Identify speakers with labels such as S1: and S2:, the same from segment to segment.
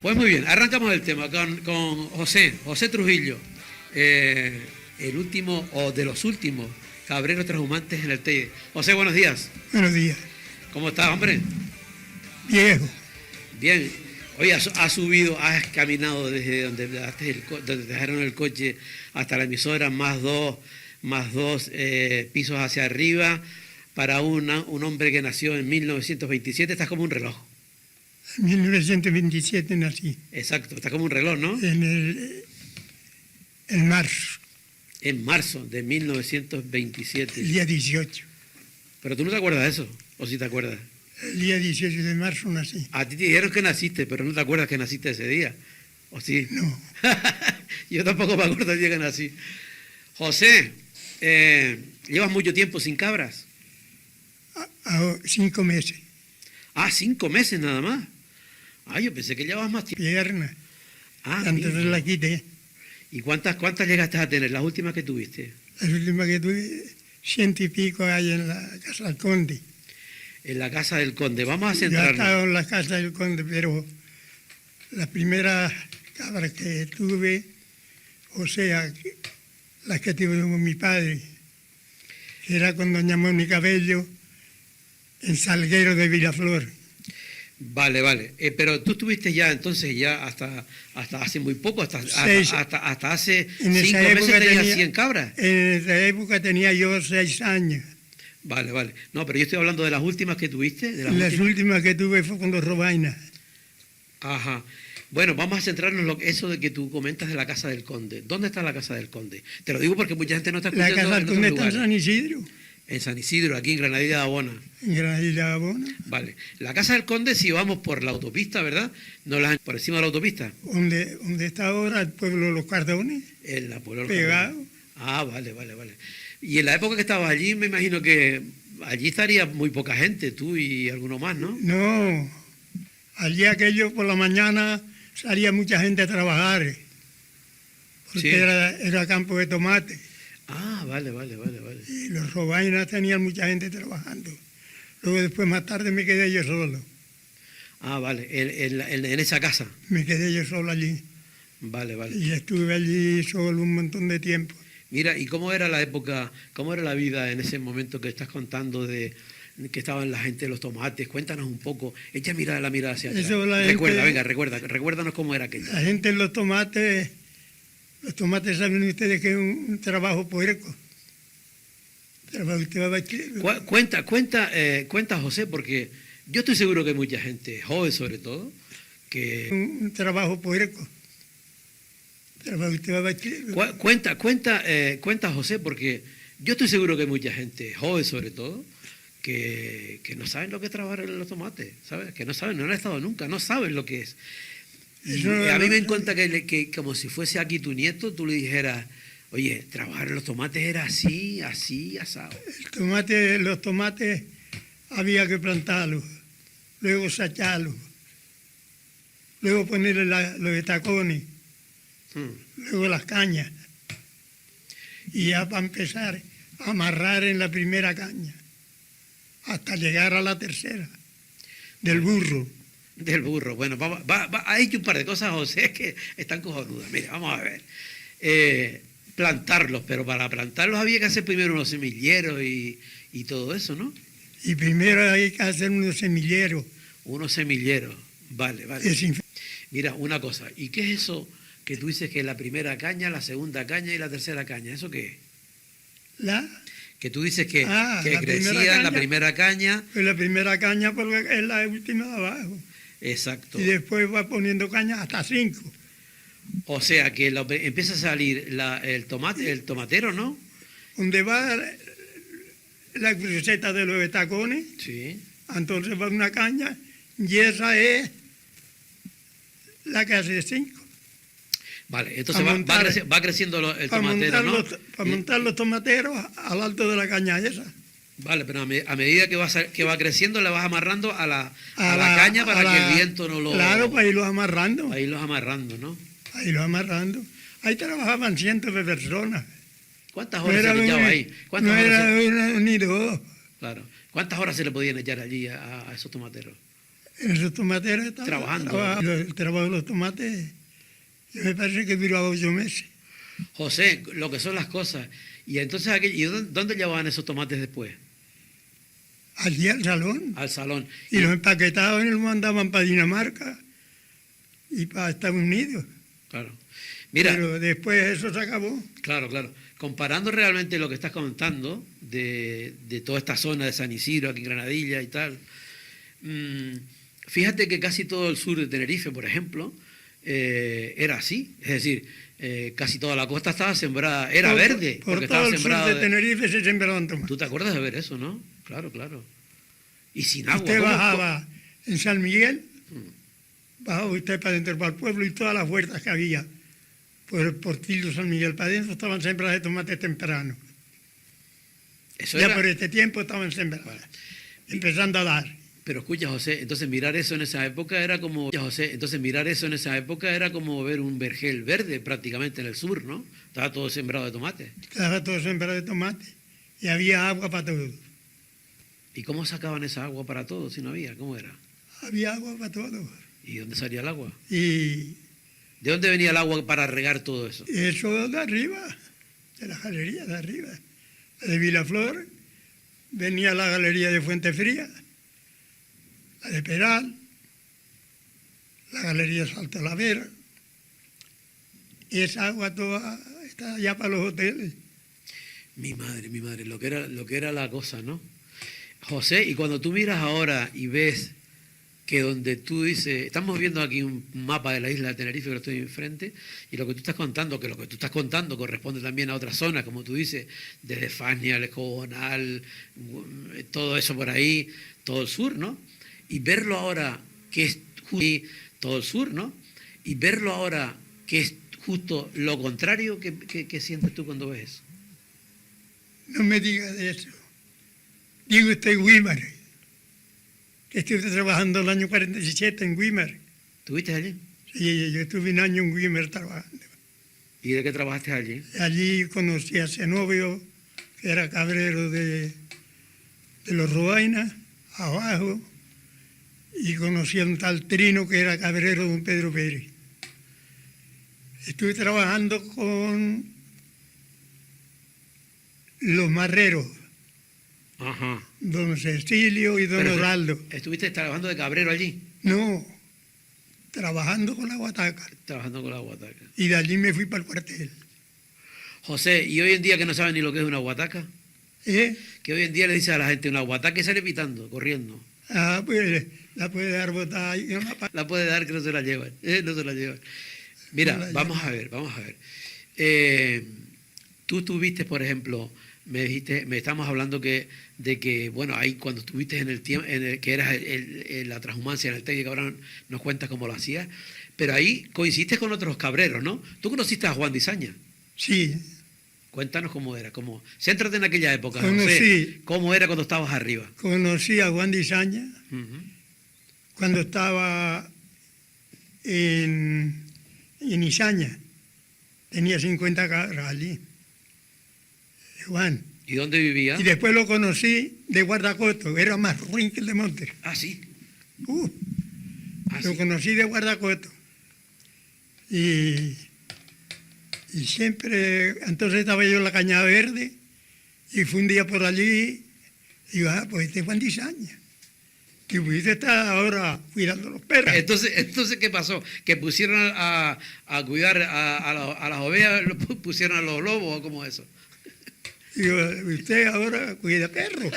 S1: Pues muy bien, arrancamos el tema con José Trujillo, el último o de los últimos cabreros transhumantes en el Teide. José, buenos días.
S2: Buenos días.
S1: ¿Cómo estás, hombre?
S2: Viejo.
S1: Bien. Oye, has subido, has caminado desde donde dejaron el coche hasta la emisora, más dos pisos hacia arriba, para un hombre que nació en 1927, estás como un reloj.
S2: En 1927 nací.
S1: Exacto, está como un reloj, ¿no?
S2: En marzo.
S1: En marzo de 1927.
S2: El día 18.
S1: Pero tú no te acuerdas de eso, ¿o sí te acuerdas?
S2: El día 18 de marzo nací.
S1: A ti te dijeron que naciste, pero no te acuerdas que naciste ese día, ¿o sí?
S2: No.
S1: Yo tampoco me acuerdo el día que nací. José, ¿llevas mucho tiempo sin cabras?
S2: 5 meses.
S1: Ah, 5 meses nada más. Ah, yo pensé que llevabas más tiempo.
S2: Pierna.
S1: Ah,
S2: Antes
S1: mira.
S2: la quité.
S1: ¿Y cuántas llegaste a tener? Las últimas que tuviste.
S2: La última que tuve, 100 y pico hay en la Casa del Conde.
S1: En la casa del conde. Vamos a
S2: Yo he
S1: centrarnos.
S2: estado en la Casa del Conde, pero la primera cabra que tuve, o sea, las que tuve con mi padre, era con doña Mónica Bello, en Salguero de Vilaflor.
S1: Vale. Pero tú estuviste ya entonces hasta hace muy poco, hasta hace 5 meses tenías 100 cabras.
S2: En esa época tenía yo 6 años.
S1: Vale. No, pero yo estoy hablando de las últimas que tuviste. De
S2: Las últimas que tuve fue con los Robainas.
S1: Ajá. Bueno, vamos a centrarnos en eso de que tú comentas de la Casa del Conde. ¿Dónde está la Casa del Conde? Te lo digo porque mucha gente no está
S2: La
S1: escuchando.
S2: Casa del Conde está en San Isidro.
S1: En San Isidro, aquí en Granadilla de Abona.
S2: En Granadilla de Abona.
S1: Vale. La Casa del Conde, si vamos por la autopista, ¿verdad? Por encima de la autopista.
S2: Donde está ahora el pueblo de los Cardones.
S1: En la pueblo
S2: Pegado.
S1: Ah, vale. Y en la época que estabas allí, me imagino que allí estaría muy poca gente, tú y alguno más, ¿no?
S2: No. Allí aquello por la mañana salía mucha gente a trabajar. Porque
S1: Sí.
S2: era campo de tomate.
S1: Ah, vale.
S2: Y los Robainas tenían mucha gente trabajando. Luego después más tarde me quedé yo solo.
S1: Ah, vale. En esa casa.
S2: Me quedé yo solo allí.
S1: Vale.
S2: Y estuve allí solo un montón de tiempo.
S1: Mira, ¿y cómo era la época, cómo era la vida en ese momento que estás contando de que estaban la gente de los tomates? Cuéntanos un poco. Echa la mirada hacia atrás. Recuérdanos cómo era aquello.
S2: La gente en los tomates saben ustedes que es un trabajo puerco.
S1: Cuenta, José, porque yo estoy seguro que hay mucha gente, joven sobre todo, que...
S2: Un trabajo puerco.
S1: Cuenta, José, porque yo estoy seguro que hay mucha gente, joven sobre todo, que no saben lo que es trabajar en los tomates, ¿sabes? Que no saben, no han estado nunca, no saben lo que es. Y a mí me encanta que como si fuese aquí tu nieto, tú le dijeras, oye, trabajar en los tomates era así, asado.
S2: Los tomates había que plantarlos, luego sacharlos, luego ponerle los estacones, luego las cañas. Y ya para empezar a amarrar en la primera caña, hasta llegar a la tercera, del burro.
S1: Del burro. Bueno, ha dicho un par de cosas, José, que están cojonudas. Mira, vamos a ver. Plantarlos, pero para plantarlos había que hacer primero unos semilleros y todo eso, ¿no?
S2: Y primero hay que hacer unos semilleros.
S1: Unos semilleros, vale. Mira, una cosa, ¿y qué es eso que tú dices que es la primera caña, la segunda caña y la tercera caña? ¿Eso qué es? Que tú dices que crecía la primera caña.
S2: Pues la primera caña porque es la última de abajo.
S1: Exacto.
S2: Y después va poniendo cañas hasta 5.
S1: O sea que empieza a salir el tomatero, ¿no?
S2: Donde va la cruceta de los estacones,
S1: Sí.
S2: entonces va una caña y esa es la que hace 5.
S1: Vale, entonces va creciendo el tomatero, ¿no?
S2: Para montar los tomateros al alto de la caña esa.
S1: Vale, pero a medida que va creciendo le vas amarrando a la caña para que el viento no lo...
S2: Claro, para irlos amarrando.
S1: Para irlos amarrando, ¿no?
S2: Para irlos amarrando. Ahí trabajaban cientos de personas.
S1: ¿Cuántas horas se le echaba ahí?
S2: No era una ni dos.
S1: Claro. ¿Cuántas horas se le podían echar allí a esos tomateros?
S2: En esos tomateros estaba
S1: Trabajando.
S2: el trabajo de los tomates, yo me parece que duraba 8 meses.
S1: José, lo que son las cosas. Y entonces, ¿y dónde llevaban esos tomates después?
S2: Allí al salón.
S1: Al salón.
S2: Y los empaquetaban y los mandaban para Dinamarca y para Estados Unidos.
S1: Claro. Mira,
S2: Pero después eso se acabó.
S1: claro, claro. Comparando realmente lo que estás contando de toda esta zona de San Isidro, aquí en Granadilla y tal, fíjate que casi todo el sur de Tenerife, por ejemplo, era así. Es decir, casi toda la costa estaba sembrada, era verde,
S2: Por
S1: porque
S2: todo
S1: estaba
S2: el sur
S1: sembrada.
S2: de Tenerife se sembraban tomates.
S1: ¿Tú te acuerdas de ver eso, no? Claro, claro. Y sin agua.
S2: Usted
S1: ¿cómo?
S2: bajaba en San Miguel, bajaba usted para adentro, para el pueblo, y todas las huertas que había por el portillo San Miguel para adentro estaban sembradas de tomates temprano.
S1: Eso
S2: Ya
S1: era.
S2: por este tiempo estaban sembradas, empezando a dar.
S1: Pero escucha, José, entonces mirar eso en esa época era como. Ver un vergel verde prácticamente en el sur, ¿no? Estaba todo sembrado de tomate.
S2: Estaba todo sembrado de tomate y había agua para todo.
S1: ¿Y cómo sacaban esa agua para todo si no había? ¿Cómo era?
S2: Había agua para todo.
S1: ¿Y dónde salía el agua?
S2: Y
S1: ¿De dónde venía el agua para regar todo eso?
S2: eso de arriba, de la galería de arriba, de Vilaflor, venía la galería de Fuente Fría, la de Peral, la galería Salto La Vera, y esa agua toda está allá para los hoteles.
S1: Mi madre, lo que era la cosa, ¿no? José, y cuando tú miras ahora y ves que donde tú dices, estamos viendo aquí un mapa de la isla de Tenerife que lo estoy enfrente, y lo que tú estás contando, que lo que tú estás contando corresponde también a otras zonas, como tú dices, desde Fania, El Escobonal, todo eso por ahí, todo el sur, ¿no? Y verlo ahora que es todo el sur, ¿no? Y verlo ahora que es justo lo contrario, ¿qué sientes tú cuando ves eso?
S2: No me diga de eso. Digo usted Güímar, que estuve trabajando el año 47 en Güímar.
S1: ¿Estuviste allí?
S2: Sí, yo estuve un año en Güímar trabajando.
S1: ¿Y de qué trabajaste allí?
S2: Allí conocí a Zenobio, que era cabrero de los Roainas, abajo, y conocí a un tal Trino, que era cabrero de don Pedro Pérez. Estuve trabajando con los marreros,
S1: Ajá.
S2: don Cecilio y don
S1: Pero
S2: Oraldo.
S1: ¿estuviste trabajando de cabrero allí?
S2: No, trabajando con la guataca.
S1: Trabajando con la guataca.
S2: Y de allí me fui para el cuartel.
S1: José, ¿y hoy en día que no saben ni lo que es una guataca?
S2: ¿Eh?
S1: Que hoy en día le dice a la gente una guataca y sale pitando, corriendo.
S2: Ah, pues la puede dar botada y una
S1: La puede dar que no se la llevan. No se la llevan. Mira,
S2: No la
S1: vamos a ver. Tú tuviste, por ejemplo, me estamos hablando de que, bueno, ahí cuando estuviste en el tiempo, que eras la transhumancia en el técnico, ahora nos cuentas cómo lo hacías, pero ahí coincidiste con otros cabreros, ¿no? Tú conociste a Juan Disaña.
S2: Sí,
S1: Cuéntanos cómo era, céntrate en aquella época,
S2: Conocí.
S1: José, cómo era cuando estabas arriba.
S2: conocí a Juan Disaña
S1: Ujú.
S2: cuando estaba en Izaña. Tenía 50 cabras allí. Juan.
S1: ¿Y dónde vivía?
S2: Y después lo conocí de Guardacoto, era más ruin que el de Montes.
S1: Ah, sí. Ah,
S2: Lo
S1: sí.
S2: conocí de Guardacoto. Y siempre, entonces estaba yo en la Cañada Verde, y fue un día por allí, y digo, pues este es Juan Disaña. Y pudiste estar ahora cuidando los perros.
S1: Entonces, ¿qué pasó? ¿Que pusieron a cuidar a las ovejas, pusieron a los lobos o cómo eso?
S2: Digo, usted ahora cuida perros.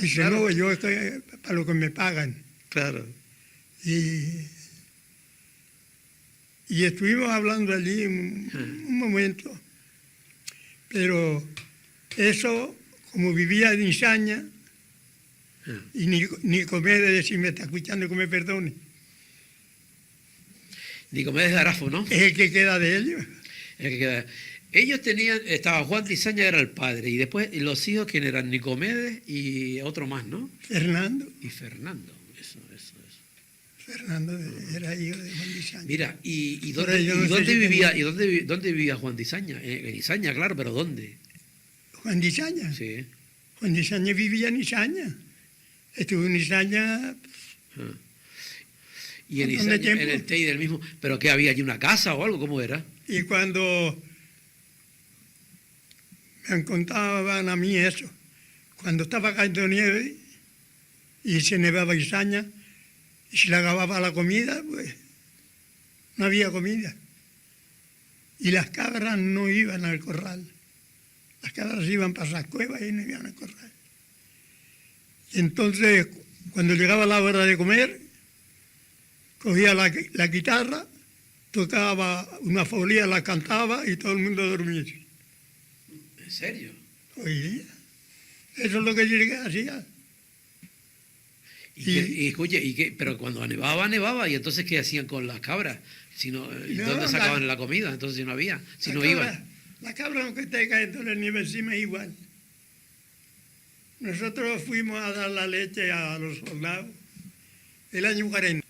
S2: Dice,
S1: Claro.
S2: no, yo estoy para lo que me pagan.
S1: Claro.
S2: Y estuvimos hablando allí un momento, pero eso, como vivía en Izaña, y Nicomedes, si me está escuchando, que me perdone,
S1: Nicomedes de Arafo, ¿no?
S2: es el que queda de ellos.
S1: El que queda. Ellos tenían, estaba Juan Disaña, era el padre, y después los hijos, ¿quién eran? Nicomedes y otro más, ¿no?
S2: Fernando.
S1: Y Fernando, eso.
S2: Fernando era hijo de Juan Disaña.
S1: Mira, ¿y
S2: Pero
S1: dónde,
S2: yo no
S1: y
S2: sé
S1: dónde
S2: si
S1: vivía,
S2: tenía-
S1: dónde vivía Juan Disaña? En Izaña, claro, pero ¿dónde?
S2: Juan Disaña.
S1: Sí.
S2: Juan Disaña vivía en Izaña. Estuvo en Izaña
S1: Ah. Y en
S2: montón de
S1: Izaña, en
S2: tiempo.
S1: el Teide, el mismo. ¿Pero qué había allí, una casa o algo? ¿Cómo era?
S2: Y cuando me contaban a mí eso, cuando estaba cayendo nieve y se nevaba Izaña, y se le acababa la comida, pues no había comida. Y las cabras no iban al corral. Las cabras iban para las cuevas y no iban al corral. Y entonces, cuando llegaba la hora de comer, cogía la guitarra, tocaba una folía, la cantaba y todo el mundo dormía.
S1: ¿En serio?
S2: Oye, eso es lo que yo hacía.
S1: Pero cuando nevaba, ¿y entonces qué hacían con las cabras? Si no, ¿dónde sacaban la comida? Entonces si no había, si no iban.
S2: La cabra, aunque esté cayendo la nieve encima, es igual. Nosotros fuimos a dar la leche a los soldados el año 40,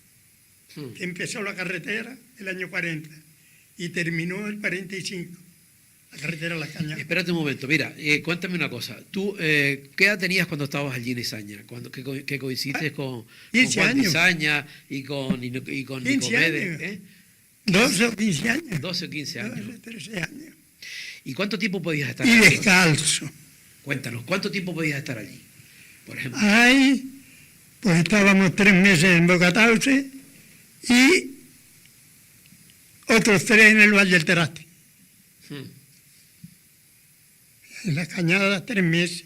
S2: que empezó la carretera el año 40 y terminó el 45, la carretera Las Cañadas.
S1: Espérate un momento, mira, cuéntame una cosa. ¿Tú qué edad tenías cuando estabas allí en Izaña? Que coincidiste con
S2: 15
S1: Juan de
S2: años.
S1: Izaña y con
S2: 15
S1: Nicomedes,
S2: años. 12 o 15 años.
S1: 12 o 15 años.
S2: 12, 13 años.
S1: ¿Y cuánto tiempo podías estar
S2: Y
S1: allí?
S2: descalzo.
S1: Cuéntanos, ¿cuánto tiempo podías estar allí? Por ejemplo.
S2: Ahí, pues estábamos 3 meses en Bocatauce y otros 3 en el Valle del Teraste. En Las Cañadas 3 meses.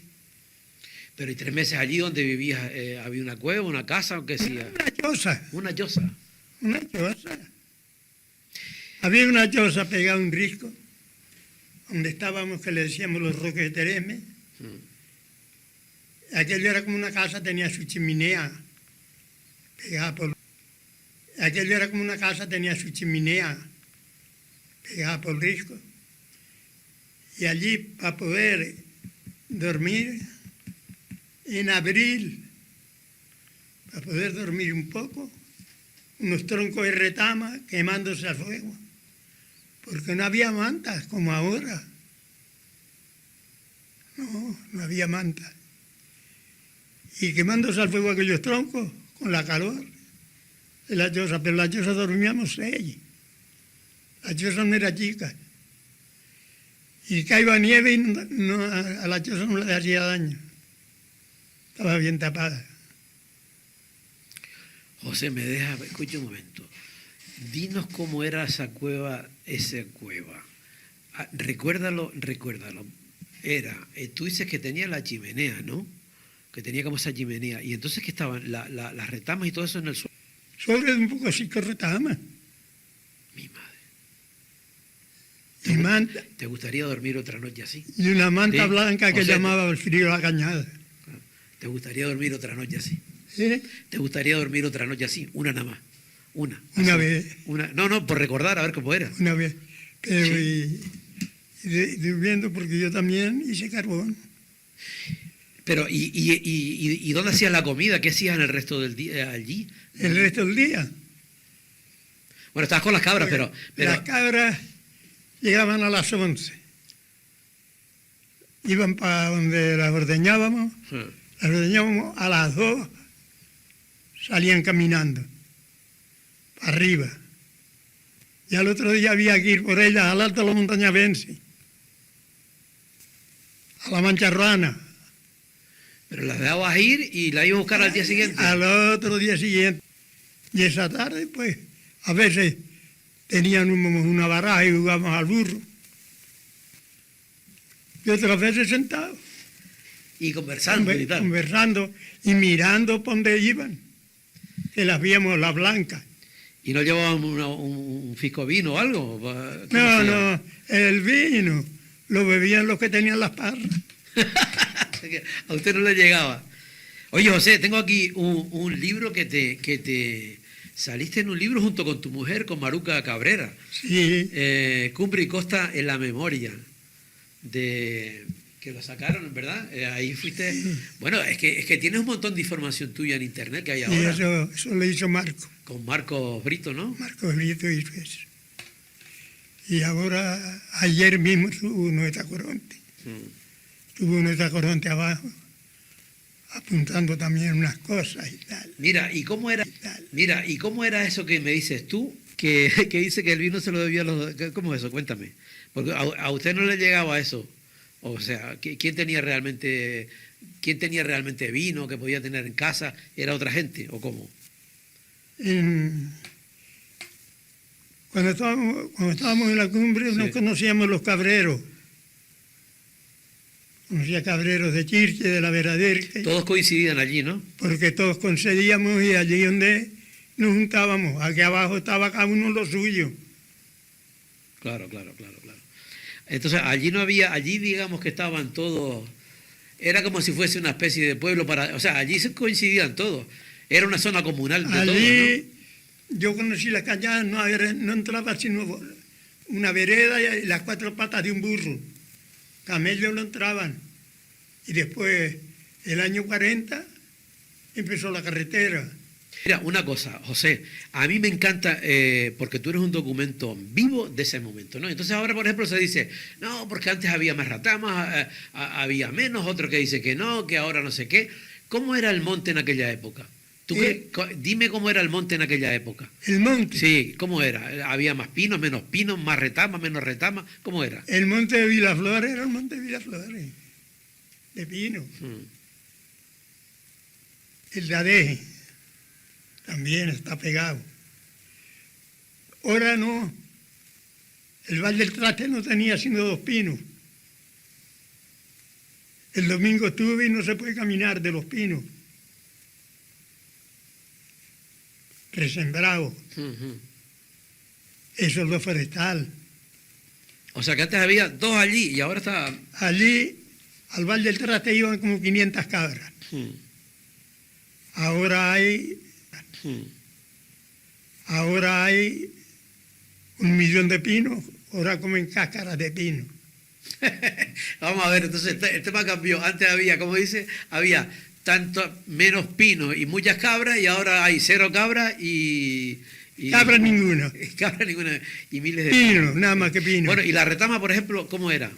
S1: Pero ¿y 3 meses allí donde vivías? ¿Había una cueva, una casa o qué hacía?
S2: Una choza,
S1: Una choza.
S2: una choza. Había una choza pegada a un risco, donde estábamos, que le decíamos los Roques de Teresme. Aquello era como una casa, tenía su chimenea pegada por... Aquello era como una casa, tenía su chimenea pegada por risco. Y allí, para poder dormir, en abril, para poder dormir un poco, unos troncos de retama quemándose al fuego, porque no había mantas como ahora. No había mantas. Y quemándose al fuego aquellos troncos, con la calor de la choza, pero la choza dormíamos 6. La choza no era chica. Y caía nieve y a la choza no le hacía daño. Estaba bien tapada.
S1: José, escucha un momento. Dinos cómo era esa cueva. Recuérdalo. Tú dices que tenía la chimenea, ¿no? Que tenía como esa chimenea. Y entonces que estaban las retamas y todo eso en el suelo.
S2: Sobre un poco así con retama.
S1: Mi madre.
S2: Y manta.
S1: ¿Te gustaría dormir otra noche así?
S2: Y una manta
S1: ¿Sí?
S2: blanca que
S1: José,
S2: llamaba el frío la cañada.
S1: ¿Te gustaría dormir otra noche así?
S2: ¿Sí?
S1: ¿Te gustaría dormir otra noche así? Una nada más. Una.
S2: Una
S1: así.
S2: vez.
S1: No, por recordar, a ver cómo era.
S2: Una vez. Pero
S1: Sí.
S2: y durmiendo porque yo también hice carbón.
S1: Pero, ¿y dónde hacías la comida? ¿Qué hacías en el resto del día allí?
S2: El resto del día.
S1: Bueno, estabas con las cabras, pero
S2: Las cabras llegaban a las 11. Iban para donde las ordeñábamos. Las ordeñábamos a las 2. Salían caminando. Para arriba. Y al otro día había que ir por ellas al alto de la montaña Vence. A la Mancha Ruana.
S1: pero las dejabas ir y la ibas a buscar al día siguiente.
S2: Al otro día siguiente. Y esa tarde, pues, a veces tenían una baraja y jugábamos al burro. Y otras veces sentados,
S1: Y conversando y tal.
S2: conversando y mirando por donde iban. Que las víamos, las blancas.
S1: ¿Y no llevaban un fisco vino o algo?
S2: No, el vino lo bebían los que tenían las parras.
S1: A usted no le llegaba. Oye, José, tengo aquí un libro que te saliste en un libro junto con tu mujer, con Maruca Cabrera.
S2: Sí,
S1: Cumbre y Costa en la memoria. Que lo sacaron, ¿verdad? Ahí fuiste.
S2: Sí.
S1: Bueno, es que tienes un montón de información tuya en internet que hay
S2: y
S1: ahora.
S2: eso lo hizo Marco.
S1: Con Marcos Brito, ¿no?
S2: Marco Brito hizo eso. Y ahora, ayer mismo tuvo nuestra corriente. Tuvo nuestra corriente abajo, apuntando también unas cosas y tal.
S1: Mira, ¿y cómo era Mira, ¿y cómo era eso que me dices tú? Que dice que el vino se lo debía a los... ¿Cómo es eso? Cuéntame. Porque a usted no le llegaba eso. O sea, quién tenía realmente vino que podía tener en casa? ¿Era otra gente o cómo?
S2: Cuando estábamos en la cumbre,
S1: Sí.
S2: nos conocíamos los cabreros. Conocía cabreros de Chirche, de la Veraderque,
S1: Todos coincidían allí, ¿no?
S2: porque todos concedíamos y allí donde nos juntábamos, aquí abajo estaba cada uno lo suyo.
S1: Claro. Entonces, allí no había, allí digamos que estaban todos, era como si fuese una especie de pueblo o sea, allí se coincidían todos. Era una zona comunal de todos,
S2: Allí yo conocí la cañada, no entraba sino una vereda y las 4 patas de un burro. Camellos no entraban. Y después, el año 40, empezó la carretera.
S1: Mira, una cosa, José, a mí me encanta, porque tú eres un documento vivo de ese momento, ¿no? Entonces ahora, por ejemplo, se dice, no, porque antes había más ratamas, había menos, otro que dice que no, que ahora no sé qué. ¿Cómo era el monte en aquella época? Dime cómo era el monte en aquella época.
S2: El monte.
S1: Sí, ¿cómo era? ¿Había más pinos, menos pinos, más retamas, menos retamas? ¿Cómo era?
S2: El monte de Vilaflores era el monte de Vilaflores, de pino. El de Adeje también está pegado. Ahora no. El Valle del Traste no tenía sino 2 pinos. El domingo estuve y no se puede caminar de los pinos. Resembrado. Eso es lo forestal.
S1: O sea que antes había 2 allí y ahora está...
S2: Allí, al Valle del Traste iban como 500 cabras. Ahora hay 1.000.000 de pinos, ahora comen cáscaras de pino.
S1: Vamos a ver, entonces el tema cambió. Antes había, como dice, había tanto menos pinos y muchas cabras y ahora hay 0 cabras y
S2: Cabras ninguna.
S1: Cabras ninguna y miles de
S2: Pino, nada más que pino.
S1: Bueno, y la retama, por ejemplo, ¿cómo era?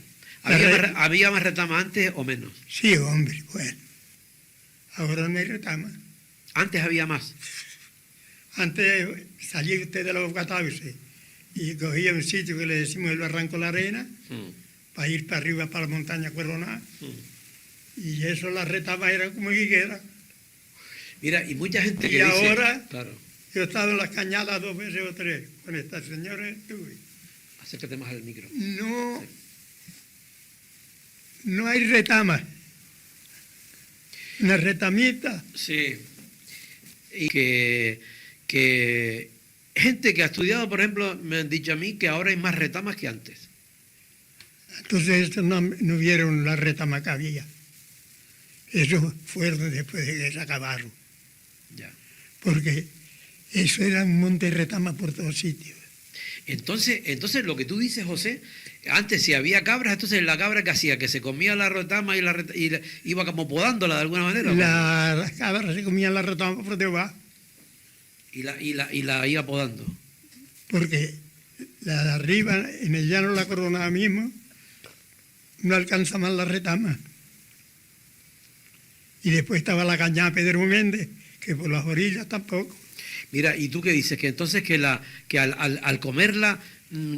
S1: ¿Había más retama antes o menos?
S2: Sí, hombre, bueno. Ahora no hay retama.
S1: Antes había más.
S2: Antes salía usted de los Catauces y cogía un sitio que le decimos el Barranco La Arena para ir para arriba, para la montaña Coronada. Y eso, las retamas eran como higueras.
S1: Mira, y mucha gente
S2: Y
S1: que dice...
S2: ahora,
S1: Claro,
S2: yo he estado en las cañadas 2 veces o 3 con estas señoras.
S1: acércate más al micro.
S2: No hay retama. Una retamita.
S1: Sí. Y que gente que ha estudiado, por ejemplo, me han dicho a mí que ahora hay más retamas que antes.
S2: Entonces estos no vieron la retama que había. Eso fue después de que se acabaron.
S1: Ya.
S2: Porque eso era un monte de retama por todos sitios.
S1: Entonces lo que tú dices, José, antes si había cabras, entonces la cabra que hacía, que se comía la retama y iba como podándola de alguna manera.
S2: Las cabras se comían la retama por debajo.
S1: Y la iba podando.
S2: Porque la de arriba, en el llano de la Coronada mismo, no alcanza más la retama. Y después estaba la cañada Pedro Méndez, que por las orillas tampoco.
S1: Mira, ¿y tú qué dices? ¿Que entonces que al comerla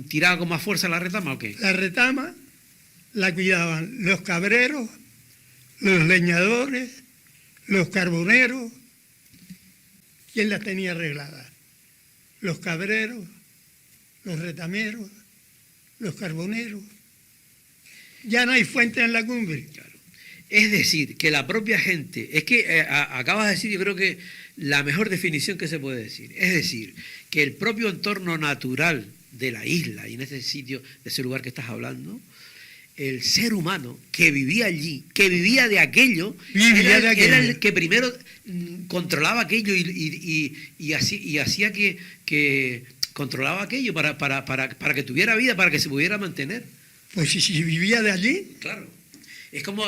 S1: tiraba con más fuerza la retama o qué?
S2: La retama la cuidaban los cabreros, los leñadores, los carboneros. ¿Quién las tenía arregladas? Los cabreros, los retameros, los carboneros. Ya no hay fuente en la cumbre.
S1: Claro. Es decir, que la propia gente, es que acabas de decir, yo creo que la mejor definición que se puede decir, es decir, que el propio entorno natural de la isla y en ese sitio, de ese lugar que estás hablando, el ser humano que vivía allí, que vivía de aquello, era el que primero controlaba aquello y hacía que controlaba aquello para que tuviera vida, para que se pudiera mantener.
S2: Pues si vivía de allí.
S1: Claro. Es como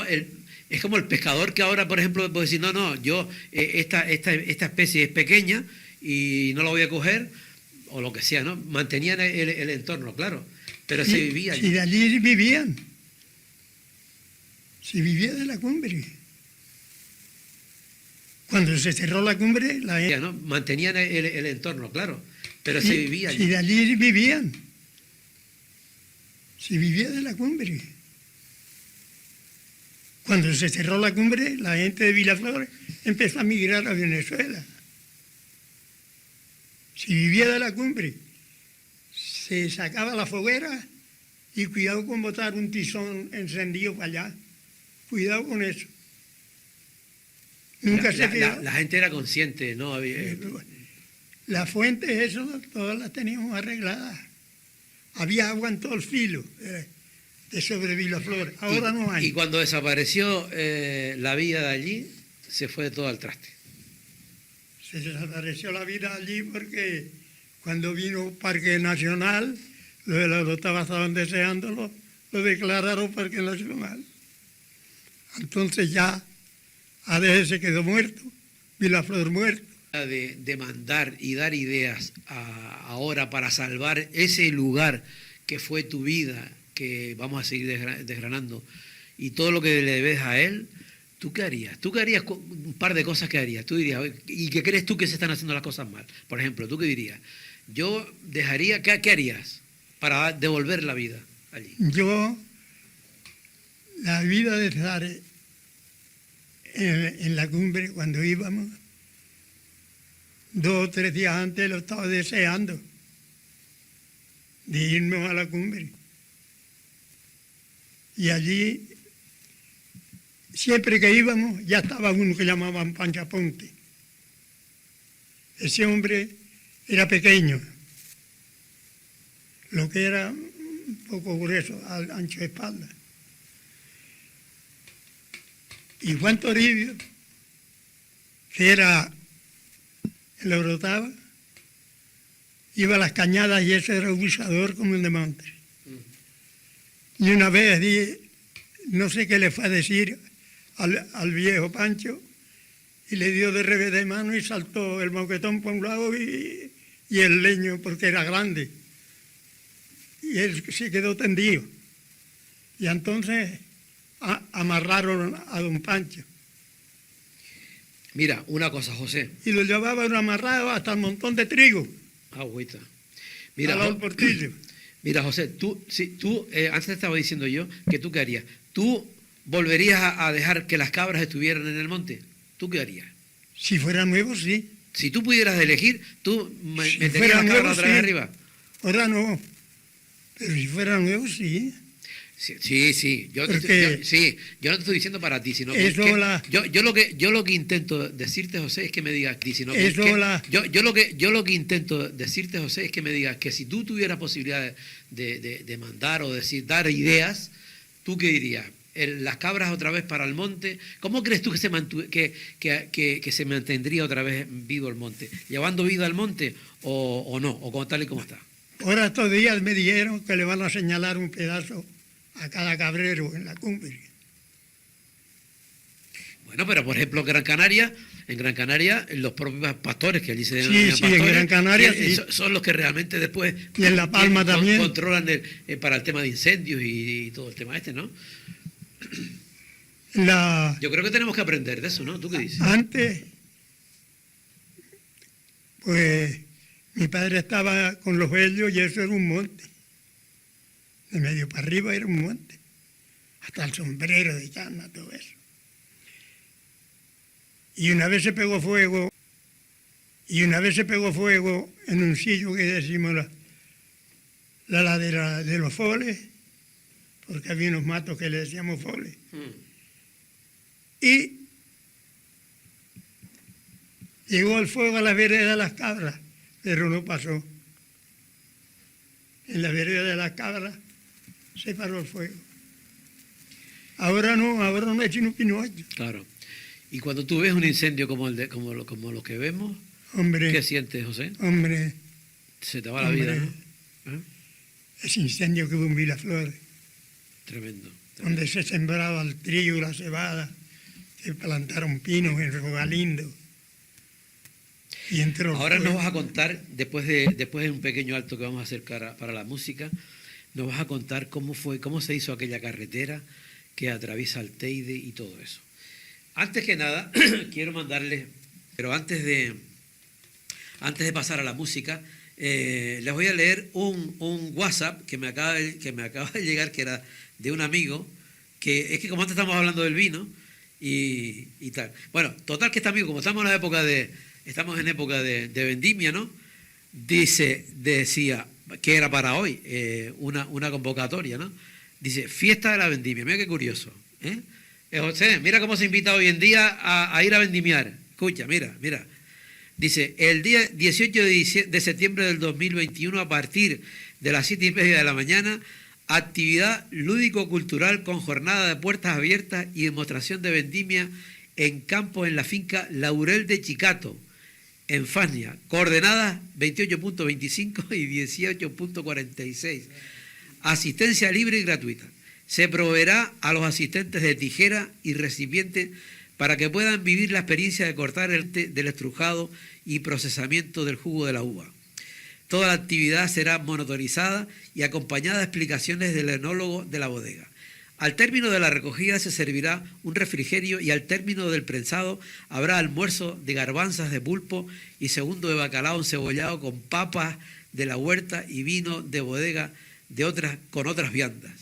S1: el pescador que ahora, por ejemplo, puede decir, no, yo esta especie es pequeña y no la voy a coger, o lo que sea, ¿no? Mantenían el entorno, claro, pero se vivía allí.
S2: Si de allí vivían. Si vivía de la cumbre. Cuando se cerró la cumbre,
S1: ¿no? Mantenían el entorno, claro, pero se vivía allí.
S2: Sí, de allí vivían. Se vivía de la cumbre. Cuando se cerró la cumbre, la gente de Vilaflores empezó a migrar a Venezuela. Se vivía de la cumbre. Se sacaba la foguera y cuidado con botar un tizón encendido para allá. Cuidado con eso. Nunca se quedó.
S1: La gente era consciente, ¿no?
S2: Las fuentes, eso, todas las teníamos arregladas. Había agua en todo el filo de sobre Vilaflores. Ahora no hay.
S1: Y cuando desapareció la vida de allí, se fue todo al traste.
S2: Se desapareció la vida allí porque cuando vino Parque Nacional, los de la Rota estaban deseándolo, lo declararon Parque Nacional. Entonces ya ADG se quedó muerto, Vilaflores muerto.
S1: De mandar y dar ideas ahora para salvar ese lugar que fue tu vida, que vamos a seguir desgranando, y todo lo que le debes a él, ¿tú qué harías? ¿Tú qué harías? Un par de cosas que harías. Tú dirías, ¿y qué crees tú que se están haciendo las cosas mal? Por ejemplo, ¿tú qué dirías? Yo dejaría, ¿qué harías para devolver la vida allí?
S2: Yo, la vida de estar en la cumbre cuando íbamos, 2 o 3 días antes lo estaba deseando, de irnos a la cumbre. Y allí, siempre que íbamos, ya estaba uno que llamaban Panchaponte. Ese hombre era pequeño, lo que era un poco grueso, al ancho de espalda. Y Juan Toribio, que era el Orotava, iba a las cañadas y ese era un guisador como el de Montes. Y una vez no sé qué le fue a decir al viejo Pancho, y le dio de revés de mano y saltó el moquetón por un lado y el leño, porque era grande. Y él se quedó tendido. Y entonces amarraron a don Pancho.
S1: Mira, una cosa, José.
S2: Y lo llevaban amarrado hasta el montón de trigo.
S1: Agüita.
S2: Al portillo.
S1: Mira, José, tú antes te estaba diciendo yo que tú qué harías. ¿Tú volverías a dejar que las cabras estuvieran en el monte? ¿Tú qué harías?
S2: Si fuera nuevo, sí.
S1: Si tú pudieras elegir, ¿tú
S2: Si
S1: meterías las cabras otra vez arriba?
S2: Ahora no. Pero si fuera nuevo, sí.
S1: Sí. Yo no te estoy diciendo para ti, sino que yo lo que intento decirte, José, es que me digas, yo lo que intento decirte, José, es que me digas que si tú tuvieras posibilidad de mandar o dar ideas, ¿tú qué dirías? Las cabras otra vez para el monte. ¿Cómo crees tú que se mantendría otra vez vivo el monte? ¿Llevando vida al monte o no? ¿O como tal y como está?
S2: Ahora estos días me dijeron que le van a señalar un pedazo a cada cabrero en la cumbre.
S1: Bueno, pero por ejemplo en Gran Canaria, los propios pastores que allí se
S2: denominan pastores, en Gran Canaria
S1: son los que realmente después
S2: y en La Palma también
S1: controlan para el tema de incendios y todo el tema ¿no? Yo creo que tenemos que aprender de eso, ¿no? ¿Tú qué dices?
S2: Antes, pues mi padre estaba con los vellos y eso era un monte. De medio para arriba era un monte. Hasta el sombrero de llana, todo eso. Y una vez se pegó fuego en un sitio que decimos la ladera de los Foles, porque había unos matos que le decíamos Foles. Y llegó el fuego a la vereda de las cabras, pero no pasó. En la vereda de las cabras se paró el fuego. Ahora no es un pinocho.
S1: Claro. Y cuando tú ves un incendio como lo que vemos,
S2: hombre,
S1: ¿qué sientes, José?
S2: Hombre,
S1: se te va la vida, ¿no?
S2: Ese incendio que hubo en Vilaflores.
S1: Tremendo.
S2: Donde se sembraba el trigo y la cebada, se plantaron pinos en Rogalindo. Y
S1: ahora nos vas a contar, después de un pequeño alto que vamos a hacer para la música, nos vas a contar cómo se hizo aquella carretera que atraviesa el Teide y todo eso. Antes que nada, quiero mandarle Pero antes de pasar a la música, les voy a leer un WhatsApp que me acaba de llegar, que era de un amigo, que es que como antes estamos hablando del vino y tal. Bueno, total que este amigo, como estamos en época de vendimia, ¿no? Decía que era para hoy una convocatoria, ¿no? Dice, fiesta de la vendimia. Mira qué curioso, ¿eh? José, mira cómo se invita hoy en día a ir a vendimiar. Escucha, mira. Dice, el día 18 de septiembre del 2021, a partir de las 7:30 de la mañana, actividad lúdico-cultural con jornada de puertas abiertas y demostración de vendimia en campo en la finca Laurel de Chicato, en Fania, coordenadas 28.25 y 18.46. Asistencia libre y gratuita. Se proveerá a los asistentes de tijera y recipiente para que puedan vivir la experiencia de cortar del estrujado y procesamiento del jugo de la uva. Toda la actividad será monitorizada y acompañada de explicaciones del enólogo de la bodega. Al término de la recogida se servirá un refrigerio y al término del prensado habrá almuerzo de garbanzas de pulpo y segundo de bacalao encebollado con papas de la huerta y vino de bodega con otras viandas.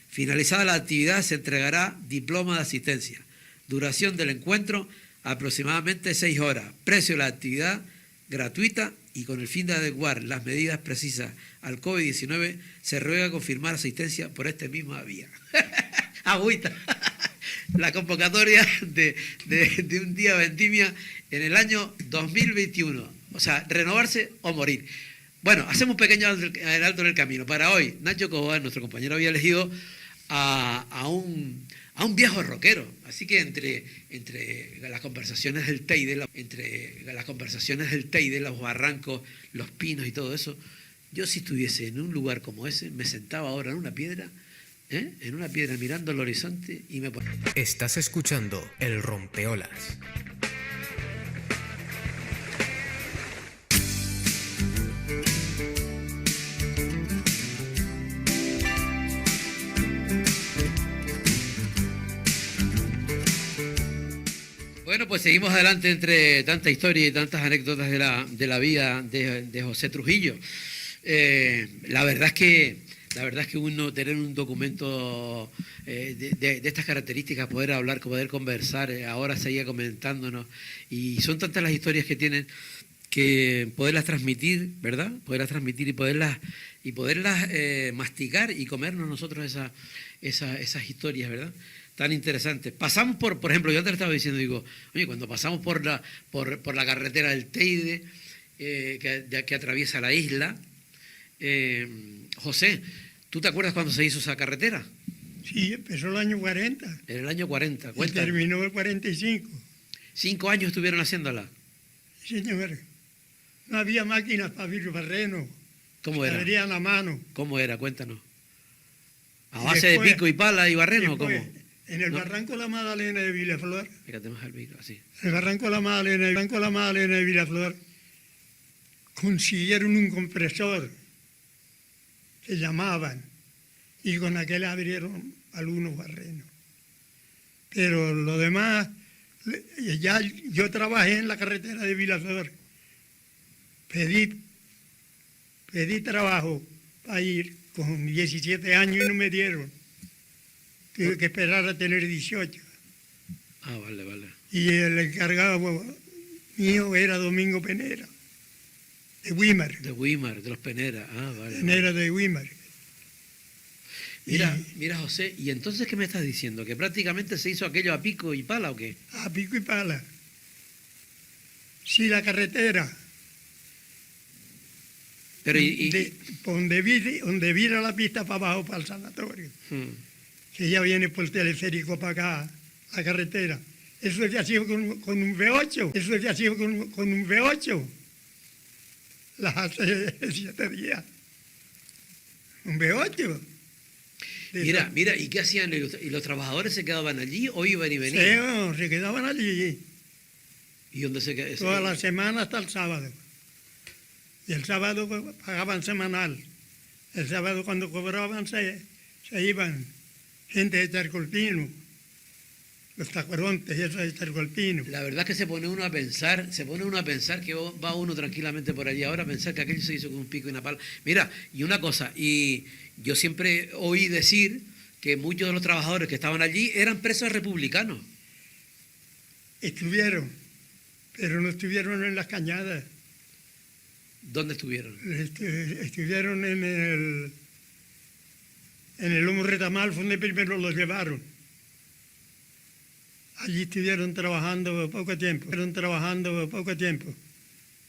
S1: Finalizada la actividad se entregará diploma de asistencia. Duración del encuentro aproximadamente 6 horas. Precio de la actividad gratuita y con el fin de adecuar las medidas precisas al COVID-19 se ruega confirmar asistencia por esta misma vía. Agüita. La convocatoria de un día de vendimia en el año 2021. O sea, renovarse o morir. Bueno, hacemos un pequeño alto en el camino. Para hoy, Nacho Coboa, nuestro compañero, había elegido a un viejo rockero. Así que entre las conversaciones del Teide, los barrancos, los pinos y todo eso, yo si estuviese en un lugar como ese, me sentaba ahora en una piedra mirando al horizonte y me ponía.
S3: Estás escuchando El Rompeolas.
S1: Bueno, pues seguimos adelante entre tanta historia y tantas anécdotas de la vida de José Trujillo. La verdad es que uno tener un documento de estas características, poder hablar, poder conversar, ahora seguía comentándonos, y son tantas las historias que tienen que poderlas transmitir, ¿verdad? Poderlas transmitir y poderlas masticar y comernos nosotros esas historias, ¿verdad? Tan interesantes. Pasamos por ejemplo, yo antes estaba diciendo, digo, oye, cuando pasamos por la carretera del Teide, que atraviesa la isla, José, ¿tú te acuerdas cuando se hizo esa carretera?
S2: Sí, empezó el año 40.
S1: En el año 40,
S2: y terminó el 45.
S1: 5 años estuvieron haciéndola.
S2: Sí, señor. No había máquinas para abrir barreno.
S1: ¿Cómo era?
S2: Se abrían a mano.
S1: ¿Cómo era? Cuéntanos. ¿A base de pico y pala y barreno?
S2: Después,
S1: ¿Cómo?
S2: En el Barranco La Magdalena de Villaflor.
S1: Fíjate más al micro, así.
S2: En el Barranco La Magdalena de Villaflor consiguieron un compresor que llamaban y con aquel abrieron algunos barrenos. Pero lo demás, ya yo trabajé en la carretera de Villaflor. Pedí trabajo para ir con 17 años y no me dieron. Tuve que esperar a tener 18.
S1: Ah, vale.
S2: Y el encargado mío era Domingo Penera, de Weimar.
S1: De los Penera. Ah, vale.
S2: Penera de Weimar.
S1: Mira, José, ¿y entonces qué me estás diciendo? ¿Que prácticamente se hizo aquello a pico y pala o qué?
S2: A pico y pala. Sí, la carretera.
S1: Pero
S2: donde vira la pista para abajo, para el sanatorio. Que ya viene por el teleférico para acá, la carretera. Eso se hacía con un V8. Eso se hacía con un V8. Las hace 7 días. Un V8.
S1: Mira, ¿y qué hacían? ¿Y los trabajadores se quedaban allí o iban y venían?
S2: Sí, se quedaban allí.
S1: ¿Y dónde se quedaban?
S2: Toda la semana hasta el sábado. Y el sábado pagaban semanal. El sábado cuando cobraban se iban gente de Charcolpino. los tacorontes y eso de Charcolpino.
S1: La verdad es que se pone uno a pensar que va uno tranquilamente por allí ahora a pensar que aquello se hizo con un pico y una pala. Mira, y una cosa, y yo siempre oí decir que muchos de los trabajadores que estaban allí eran presos republicanos.
S2: Estuvieron, pero no estuvieron en las cañadas.
S1: ¿Dónde estuvieron?
S2: Estuvieron en el lomo retamal, fue donde primero los llevaron. Allí estuvieron trabajando poco tiempo.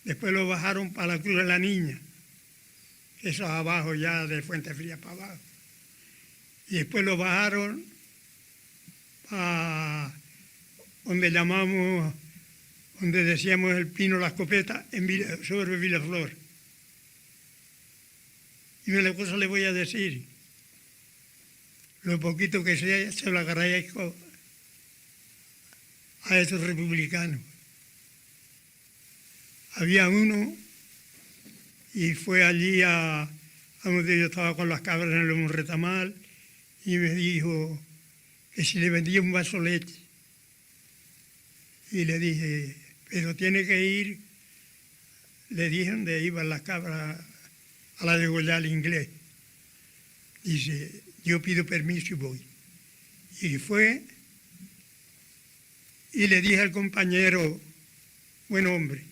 S2: Después lo bajaron para la Cruz de la Niña, eso abajo ya de Fuente Fría para abajo. Y después lo bajaron a donde decíamos el Pino, la Escopeta, sobre Villaflor. Y una cosa le voy a decir, lo poquito que sea, se lo agradezco a esos republicanos. Había uno, y fue allí a donde yo estaba con las cabras en el lomo retamal, y me dijo que si le vendía un vaso de leche. Y le dije, pero tiene que ir, le dije dónde iban las cabras a la degollar al inglés. Dice, yo pido permiso y voy. Y fue, y le dije al compañero, buen hombre,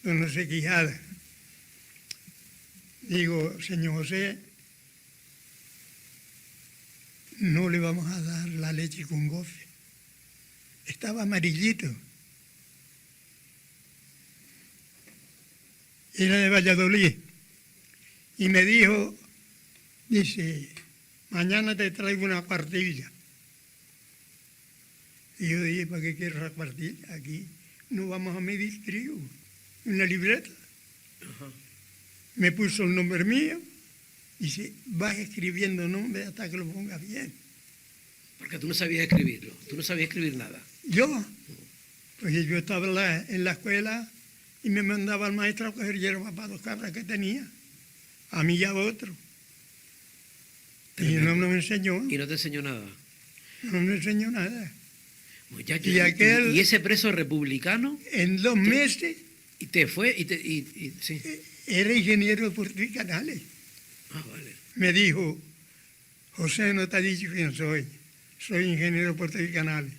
S2: don José Quijada, digo, señor José, no le vamos a dar la leche con gofre. Estaba amarillito. Era de Valladolid. Y me dijo, dice, mañana te traigo una cuartilla. Y yo dije, ¿para qué quiero la cuartilla? Aquí no vamos a medir trigo. Una libreta. Ajá. Me puso el nombre mío. Dice, vas escribiendo nombres hasta que lo pongas bien.
S1: Porque tú no sabías escribirlo, tú no sabías escribir nada.
S2: ¿Yo? Pues yo estaba en la escuela y me mandaba al maestro a coger hierba para 2 cabras que tenía, a mí y a otro. Y no me enseñó.
S1: ¿Y no te enseñó nada?
S2: No me enseñó nada.
S1: Muchacho, ¿y ese preso republicano?
S2: En 2 meses.
S1: ¿Y te fue? Sí.
S2: Era ingeniero de puertos y canales.
S1: Ah, vale.
S2: Me dijo, José, no te ha dicho quién soy. Soy ingeniero de puertos y canales.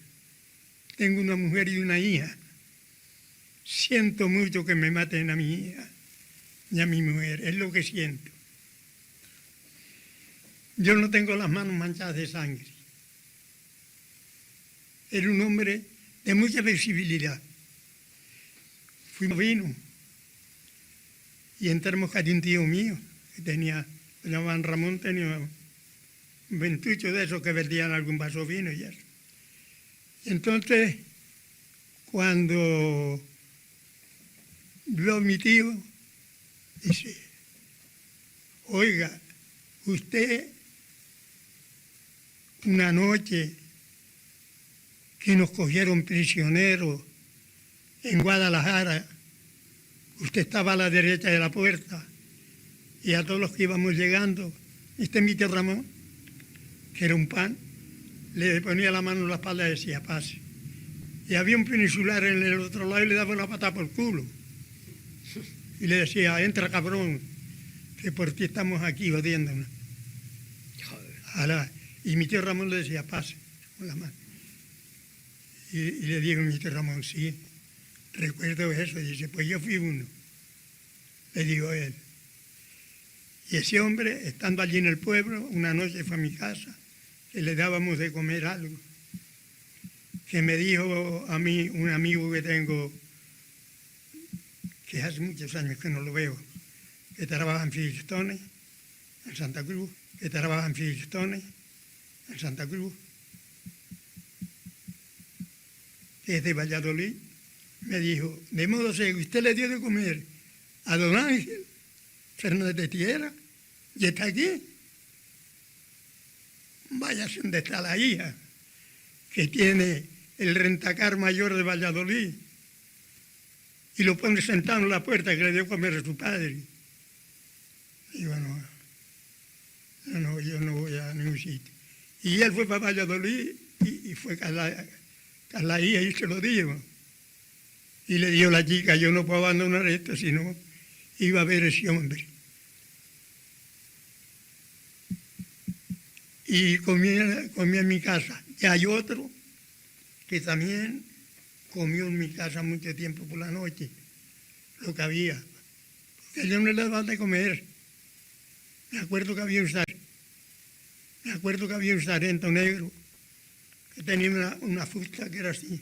S2: Tengo una mujer y una hija. Siento mucho que me maten a mi hija y a mi mujer. Es lo que siento. Yo no tengo las manos manchadas de sangre. Era un hombre de mucha visibilidad. Fuimos vino y entramos con un tío mío que tenía, se llamaban Ramón, tenía un ventucho de esos que vendían algún vaso de vino y eso. Y entonces, cuando vio a mi tío, dice, oiga, usted una noche que nos cogieron prisioneros en Guadalajara, usted estaba a la derecha de la puerta y a todos los que íbamos llegando, este es mi tío Ramón, que era un pan, le ponía la mano en la espalda y decía, pase. Y había un peninsular en el otro lado y le daba una patada por el culo. Y le decía, entra cabrón, que por ti estamos aquí odiándonos. Y mi tío Ramón le decía, pase, con la mano. Y le digo a mi tío Ramón, sí, recuerdo eso. Y dice, pues yo fui uno. Le digo a él. Y ese hombre, estando allí en el pueblo, una noche fue a mi casa, que le dábamos de comer algo. Que me dijo a mí, un amigo que tengo, que hace muchos años que no lo veo, que trabaja en Firestone, en Santa Cruz, que trabaja en Firestone, en Santa Cruz, que es de Valladolid, me dijo, de modo que usted le dio de comer a don Ángel Fernández de Tierra y está aquí. Váyase donde está la hija, que tiene el rentacar mayor de Valladolid, y lo pone sentado en la puerta que le dio comer a su padre. Digo, yo no voy a ningún sitio. Y él fue para Valladolid y fue a la hija y se lo dijo. Y le dijo la chica, yo no puedo abandonar esto, sino iba a ver ese hombre. Y comía en mi casa. Y hay otro que también comió en mi casa mucho tiempo por la noche, lo que había. Porque yo no le daba de comer. Me acuerdo que había un sargento negro que tenía una fusta que era así.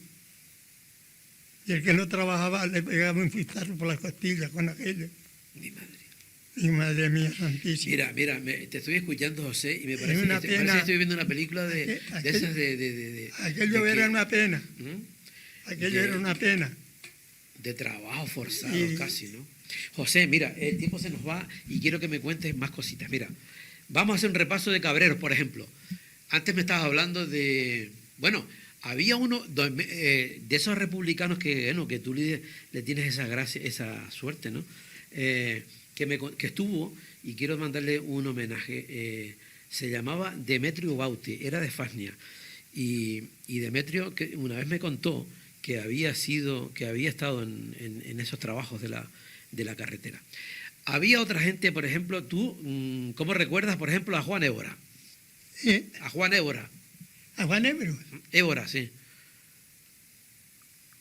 S2: Y el que no trabajaba le pegaba un fustazo por las costillas con aquello.
S1: Mi madre.
S2: Y madre mía santísima.
S1: Mira, te estoy escuchando, José, y me
S2: Es
S1: parece,
S2: una
S1: que,
S2: pena.
S1: parece que estoy viendo una película de esas
S2: Aquello
S1: de
S2: era
S1: que-
S2: una pena.
S1: ¿Mm?
S2: Aquello era una pena.
S1: De trabajo forzado
S2: Y-
S1: casi, ¿no? José, mira, el tiempo se nos va y quiero que me cuentes más cositas. Mira, vamos a hacer un repaso de Cabreros, por ejemplo. Antes me estabas hablando de... Bueno, había uno de esos republicanos que, bueno, que tú le tienes esa gracia, esa suerte, ¿no? Que estuvo, y quiero mandarle un homenaje, se llamaba Demetrio Bauti, era de Fasnia. Y Demetrio que una vez me contó que había estado en esos trabajos de la carretera. Había otra gente, por ejemplo, tú, ¿cómo recuerdas, por ejemplo, a Juan Évora?
S2: ¿Eh?
S1: A Juan Évora.
S2: A Juan Ebro.
S1: Évora, sí.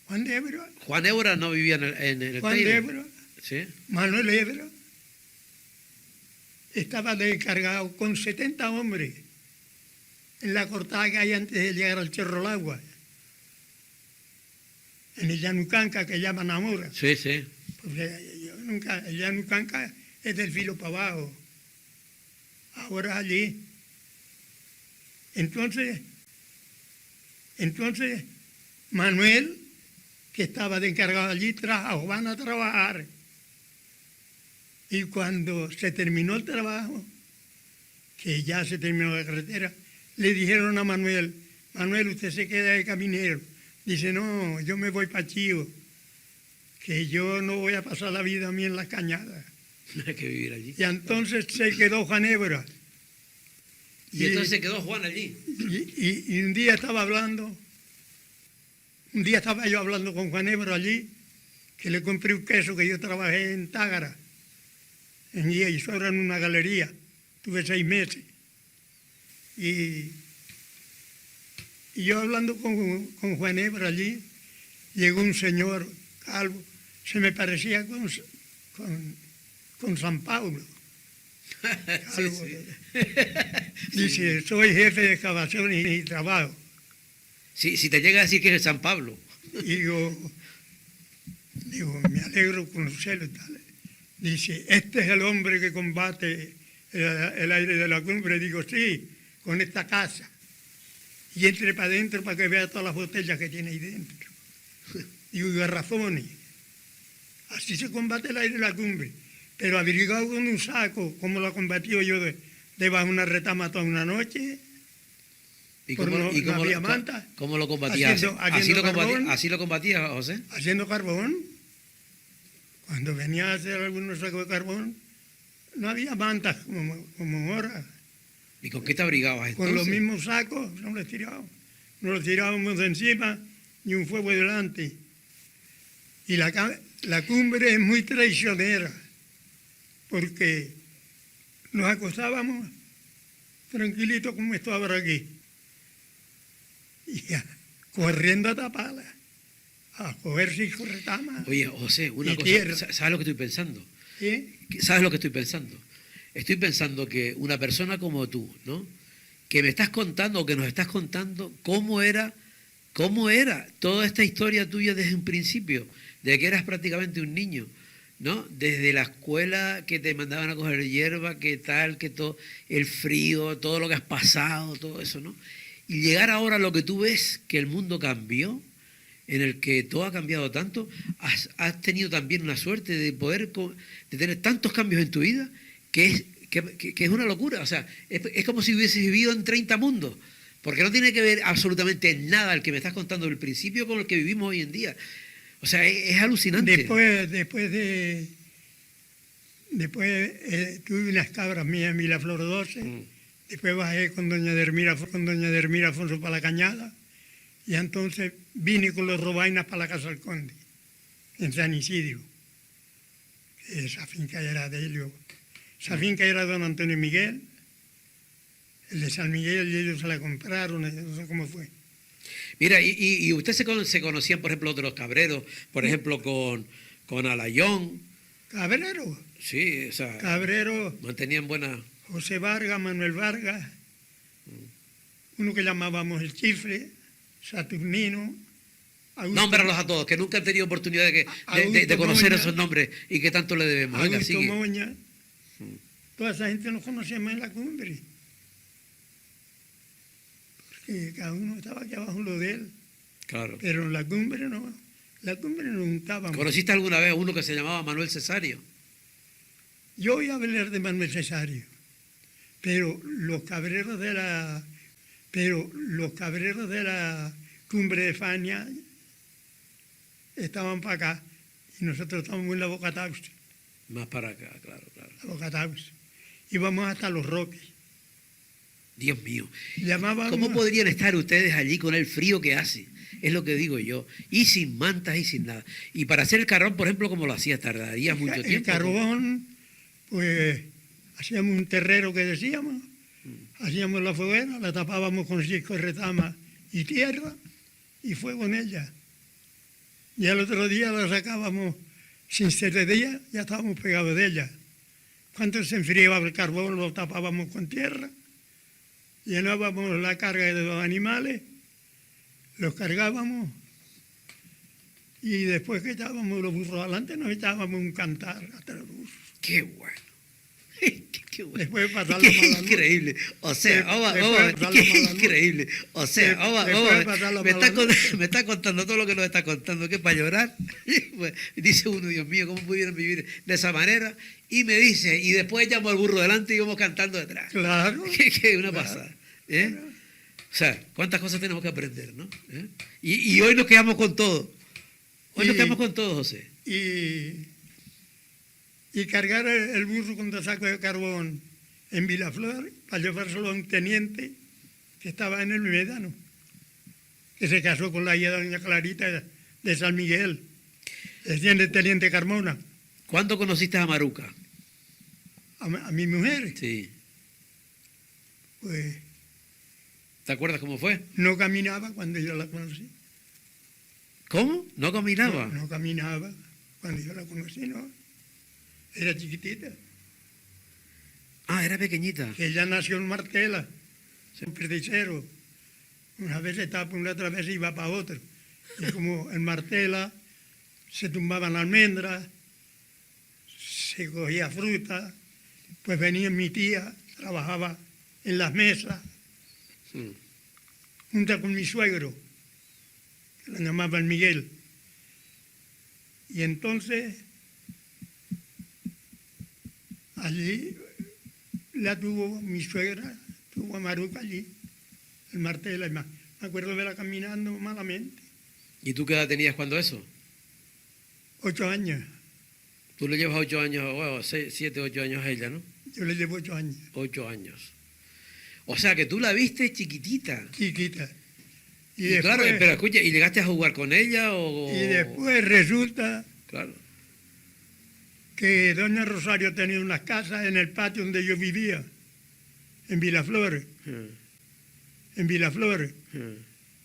S2: Juan de Ebro.
S1: Juan Évora no vivía en el
S2: Juan de
S1: Teide.
S2: Ebro.
S1: Sí.
S2: Manuel Ebro. Estaba descargado con 70 hombres en la cortada que hay antes de llegar al Cerro del Agua. En el Yanucanca, que llaman ahora.
S1: Sí, sí.
S2: Porque yo nunca, el Yanucanca es del filo para abajo. Ahora allí. Entonces, Manuel, que estaba de encargado allí, van a trabajar. Y cuando se terminó el trabajo, que ya se terminó la carretera, le dijeron a Manuel, usted se queda de caminero. Dice, no, yo me voy para Chío, que yo no voy a pasar la vida a mí en las cañadas.
S1: No hay que vivir allí.
S2: Y entonces se quedó Juan Évora.
S1: Y entonces se quedó Juan allí.
S2: Y un día estaba yo hablando con Juan Évora allí, que le compré un queso, que yo trabajé en Tágara, en Isora, en una galería. Tuve 6 meses. Y yo hablando con Juan Évora allí, llegó un señor calvo, se me parecía con San Pablo.
S1: Sí,
S2: Calvo.
S1: sí.
S2: Dice, soy jefe de excavación y trabajo.
S1: Sí, si te llega a decir que es San Pablo.
S2: Y digo, me alegro conocerlo y tal. Dice, este es el hombre que combate el aire de la cumbre. Digo, sí, con esta casa. Y entre para adentro para que vea todas las botellas que tiene ahí dentro. Digo, y garrafones. Así se combate el aire de la cumbre. Pero abrigado con un saco, como lo he combatido yo debajo de una retama toda una noche.
S1: ¿Y
S2: Por
S1: cómo,
S2: no había manta.
S1: cómo lo combatías?
S2: Haciendo carbón.
S1: ¿Así lo combatías, José?
S2: Haciendo carbón. Cuando venía a hacer algunos sacos de carbón, no había mantas como ahora.
S1: ¿Y con qué te abrigabas entonces?
S2: Con los mismos sacos no los tirábamos. No los tirábamos de encima ni un fuego delante. Y la cumbre es muy traicionera, porque nos acostábamos tranquilitos como esto ahora aquí. Y ya, corriendo a taparla, a coger cinco retamas.
S1: Oye, José, una
S2: y
S1: cosa,
S2: tierra.
S1: ¿sabes lo que estoy pensando?
S2: ¿Sí?
S1: ¿Sabes lo que estoy pensando? Estoy pensando que una persona como tú, ¿no? Que me estás contando, o que nos estás contando cómo era toda esta historia tuya desde un principio, de que eras prácticamente un niño, ¿no? Desde la escuela que te mandaban a coger hierba, que tal, que todo, el frío, todo lo que has pasado, todo eso, ¿no? Y llegar ahora a lo que tú ves, que el mundo cambió, en el que todo ha cambiado tanto, has tenido también una suerte de poder, de tener tantos cambios en tu vida, que es una locura. O sea, es como si hubieses vivido en 30 mundos, porque no tiene que ver absolutamente nada el que me estás contando del principio con el que vivimos hoy en día. O sea, es alucinante.
S2: Después tuve unas cabras mías en Miraflores 12. Después bajé con doña Dermira Afonso para la Cañada. Y entonces vine con los robainas para la casa del conde, en San Isidro. Esa finca era de ellos. Esa finca era de don Antonio Miguel, el de San Miguel, y ellos se la compraron, no sé cómo fue.
S1: Mira, y usted se conocían, por ejemplo, de los cabreros, por ejemplo, con Alayón.
S2: Cabrero.
S1: Sí, o sea,
S2: Cabrero,
S1: mantenían buena...
S2: José Vargas, Manuel Vargas, uno que llamábamos el Chifre, Saturnino. Augusto,
S1: Nómbralos a todos, que nunca han tenido oportunidad de
S2: Augusto
S1: conocer
S2: Moña,
S1: esos nombres y que tanto le debemos. Venga,
S2: Augusto
S1: sigue.
S2: Moña. Toda esa gente nos conocíamos en la cumbre. Porque cada uno estaba aquí abajo en lo de él.
S1: Claro.
S2: Pero en la cumbre no. La cumbre nos juntábamos.
S1: ¿Conociste alguna vez a uno que se llamaba Manuel Cesario?
S2: Yo oí hablar de Manuel Cesario, pero los cabreros de la cumbre de Fania estaban para acá y nosotros estábamos en la Boca Taus,
S1: Más para acá, claro, claro.
S2: la Boca Taus. Íbamos hasta Los Roques.
S1: Dios mío.
S2: Llamábamos,
S1: ¿Cómo podrían estar ustedes allí con el frío que hace? Es lo que digo yo. Y sin mantas y sin nada. Y para hacer el carbón, por ejemplo, como lo hacías, tardaría mucho tiempo.
S2: el carbón, pues hacíamos un terrero que decíamos, hacíamos la foguera, la tapábamos con cisco, retama y tierra y fuego en ella. Y al otro día la sacábamos sin 7 días, ya estábamos pegados de ella. Cuando se enfriaba el carbón lo tapábamos con tierra, llenábamos la carga de los animales, los cargábamos y después que echábamos los burros adelante nos echábamos un cantar hasta los burros.
S1: ¡Qué bueno! ¡Qué bueno!
S2: Después de pasar
S1: ¡Qué
S2: la mala noche.
S1: increíble! O sea,
S2: Después de pasar
S1: ¡qué
S2: la mala noche.
S1: increíble! O sea,
S2: Después de pasar la mala noche.
S1: me está contando todo lo que nos está contando, que para llorar. Pues, dice uno, Dios mío, ¿cómo pudieron vivir de esa manera? Y me dice, y después llamo al burro delante y íbamos cantando detrás.
S2: Claro.
S1: Que una
S2: Claro.
S1: pasada. ¿Eh? O sea, cuántas cosas tenemos que aprender, ¿no? ¿Eh? Y hoy nos quedamos con todo. Hoy nos
S2: Y-
S1: quedamos con todo, José.
S2: Y cargar el burro con 2 sacos de carbón en Vilaflor para llevárselo a un teniente que estaba en el Médano, que se casó con la hija de doña Clarita de San Miguel, decían el teniente Carmona,
S1: ¿Cuándo conociste a Maruca?
S2: a mi mujer.
S1: Sí.
S2: Pues
S1: ¿Te acuerdas cómo fue?
S2: no caminaba cuando yo la conocí.
S1: ¿Cómo? ¿No caminaba?
S2: No caminaba cuando yo la conocí, no. Era chiquitita.
S1: Ah, era pequeñita.
S2: Ella nació en Martela, un perdicero. Una vez estaba por una, otra vez iba para otro. Y como en Martela se tumbaban almendras, se cogía fruta, pues venía mi tía, trabajaba en las mesas,
S1: Mm.
S2: junto con mi suegro, que lo llamaban Miguel. Y entonces, allí la tuvo mi suegra, tuvo a Maruca allí, en Martela. Y me acuerdo de verla caminando malamente.
S1: ¿Y tú qué edad tenías cuando eso?
S2: 8 años,
S1: Tú le llevas 8 años, bueno, 7, 8 años a ella, ¿no?
S2: yo le llevo 8 años,
S1: 8 años. O sea, que tú la viste chiquitita.
S2: chiquita.
S1: Y
S2: después,
S1: claro, pero escucha, ¿y llegaste a jugar con ella o...?
S2: y después resulta
S1: Claro.
S2: que doña Rosario tenía unas casas en el patio donde yo vivía, en Vilaflores,